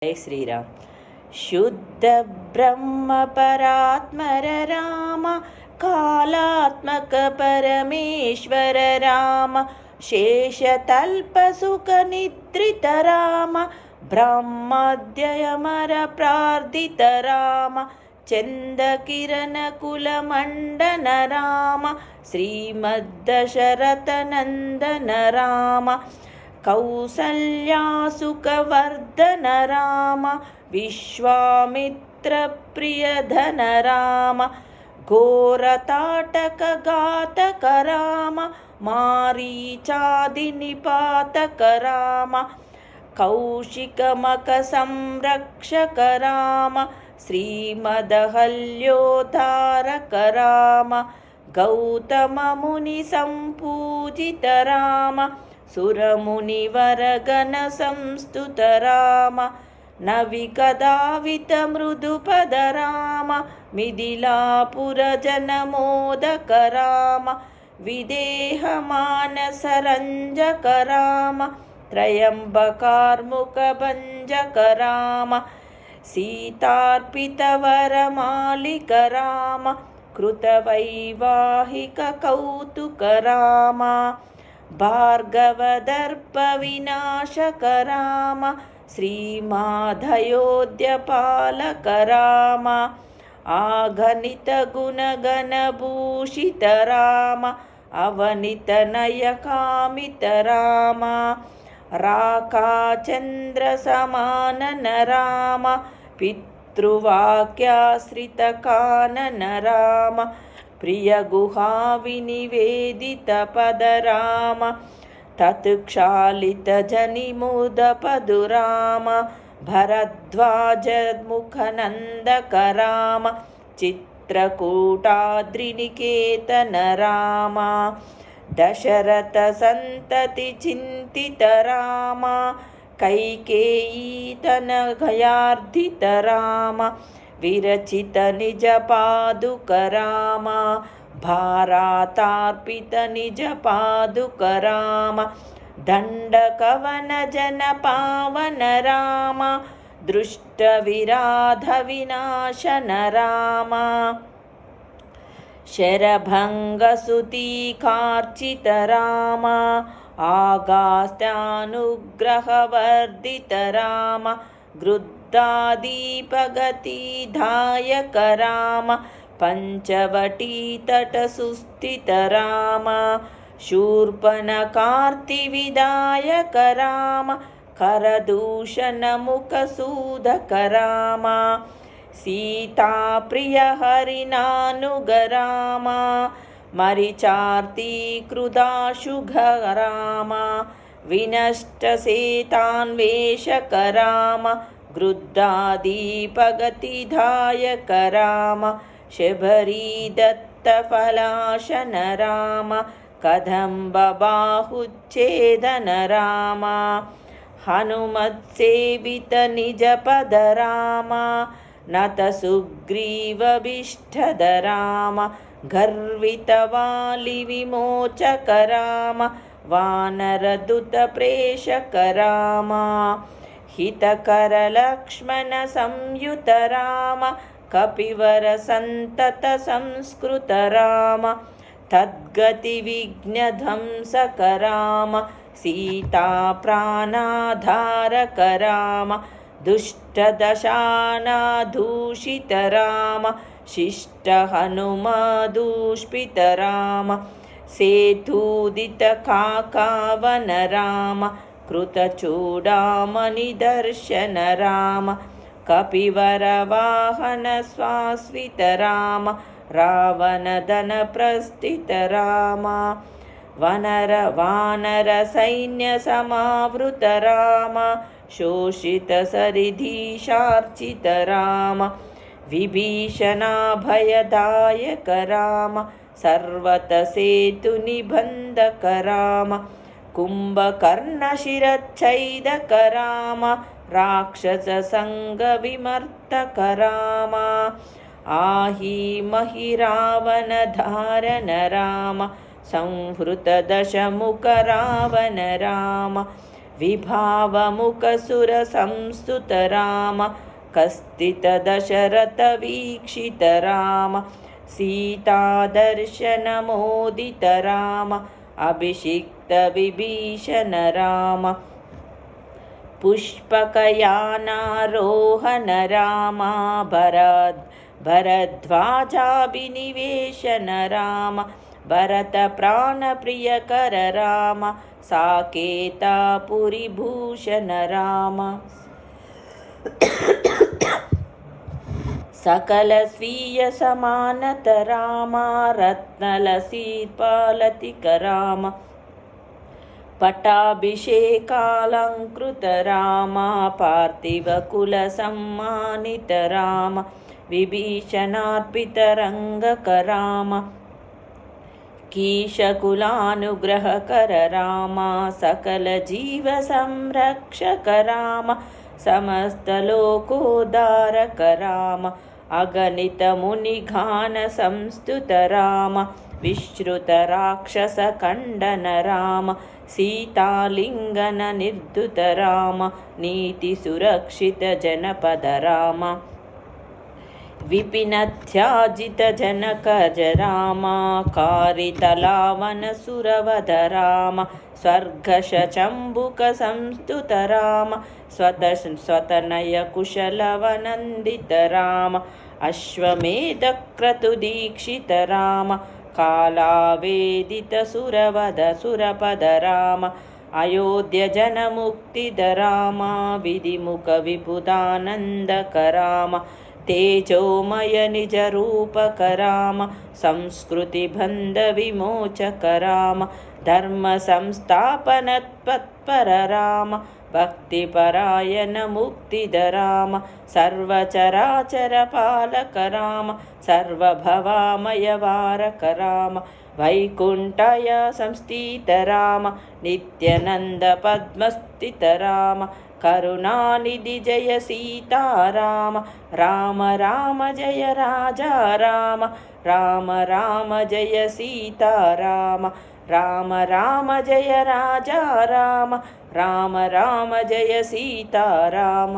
जय श्रीराम। शुद्ध ब्रह्म परात्मर राम, कालात्मक परमेश्वर राम, शेषतल्प सुख निद्रित राम, ब्रह्माद्ययमर प्रार्थित राम, चंद किरण कुल मंडन राम, श्रीमद्दशरथ नंदन राम, कौसल्या सुखवर्धन राम, विश्वामित्र प्रियधन राम, घोरताटक घातक राम, मारीचादि निपातक राम, कौशिकमक संरक्षक राम, श्रीमदहल्योद्धारक राम, गौतम मुनि संपूजित राम, सुरमुनिवरगण संस्तुत राम, नविकदावित मृदुपद राम, मिथिलापुरजनमोदक राम, विदेह मानसरंजक राम, त्रयंबकार्मुक भंजक राम, सीतार्पित वरमालिक राम, कृतवैवाहिक कौतुक राम, भार्गवदर्प विनाशक राम, श्रीमाधयोध्यपालक राम, आगनित गुणगण भूषित राम, अवनित नय कामित राम, राकाचंद्र समानन राम, पितृवाक्याश्रित कानन राम, प्रिय गुहा विनिवेदित पद राम, तत्क्षालित जनिमुद पदु राम, भरद्वाज मुखनंदक राम, चित्रकूटाद्रिनिकेतन राम, दशरथ संतति चिंतित राम, कैकेयी तन गयार्धित राम, विरचित निज पादुक राम, भारातार्पित निज पादुक राम, दंडकवन जन पावन राम, दृष्ट विराध विनाशन राम, शरभंग सुतीकार्चित राम, आगास्त्यानुग्रहवर्धित राम, गृद्धादीपगतिदायक राम, पंचवटी तट सुस्थित राम, शूर्पणखार्तिविदायक राम, करदूषण मुख सूदक राम, सीता प्रिय हरिनानुग राम, मरिचार्ति कृदाशुघ राम, विनष्ट सेतान्वेषक राम, गृद्धादीपगतिदायक राम, शबरी दत्त फलाशन राम, कदम्ब बाहुच्छेदन राम, हनुमत्सेवित निज पद राम, नत सुग्रीवभिष्टद राम, गर्वित वालि विमोचक राम, वानरदूत प्रेषक राम, हितकर लक्ष्मण संयुत राम, कपिवर संतत संस्कृत राम, तद्गति विघ्न ध्वंसक राम, सीता प्राणाधारक राम, दुष्ट दशानाधूषित राम, शिष्ट हनुमदूष्पित राम, सेतूदित काकावन राम, कृतचूडामणिदर्शन राम, कपिवर वाहन स्वाश्वित राम, रावणदन प्रस्थित राम, वानर सैन्य समावृत राम, शोषित सरिधीशार्चित राम, विभीषणाभयदायक राम, सर्वत सेतु निबंधक राम, कुंभकर्ण शिरच्छेदक राम, राक्षस संग विमर्तक राम, आही महि रावण धारन राम, संहृत दशमुख रावण राम, विभावमुखसुरसंस्तुत राम कस्तितदशरथ वीक्षित राम सीतादर्शनमोदित राम अभिषिक्त विभीषण राम पुष्पकयानारोहण राम भरद्वाजाभिनिवेशन राम भरत प्राणप्रियकर राम साकेतापुरीभूषण राम सकल स्वीय समानत राम रत्नलसीत्पालतिक राम पट्टाभिषेकालङ्कृत राम पार्थिवकुलसम्मानित राम विभीषणार्पित रङ्गक राम कीशकुलानुग्रहकर राम सकल जीव संरक्षक राम समस्तलोकोद्धारक राम अगणित मुनिगान संस्तुत राम विश्रुत राक्षस खण्डन राम सीतालिङ्गन निर्धुत राम नीति सुरक्षित जनपद राम विपिनत्याजित जनकज राम कारितलावन सुरवध राम स्वर्गशचम्बुक संस्तुत राम स्वतनय कुशलवनन्दित राम अश्वमेधक्रतुदीक्षित राम कालावेदित सुरवध सुरपद राम अयोध्य जनमुक्तिद राम विधिमुख विबुधानन्दक राम तेजोमय निजरूपक राम संस्कृतिबन्ध विमोचक राम धर्म संस्थापनत्पर राम भक्तिपरायण मुक्तिद राम सर्वचराचर पालक राम सर्वभवामय वारक राम वैकुण्ठाय संस्थित राम नित्यानन्द पद्मस्थित राम करुणानिधि जय सीताराम राम राम जय राजा राम राम राम जय सीताराम राम राम जय राजा राम राम राम जय सीताराम।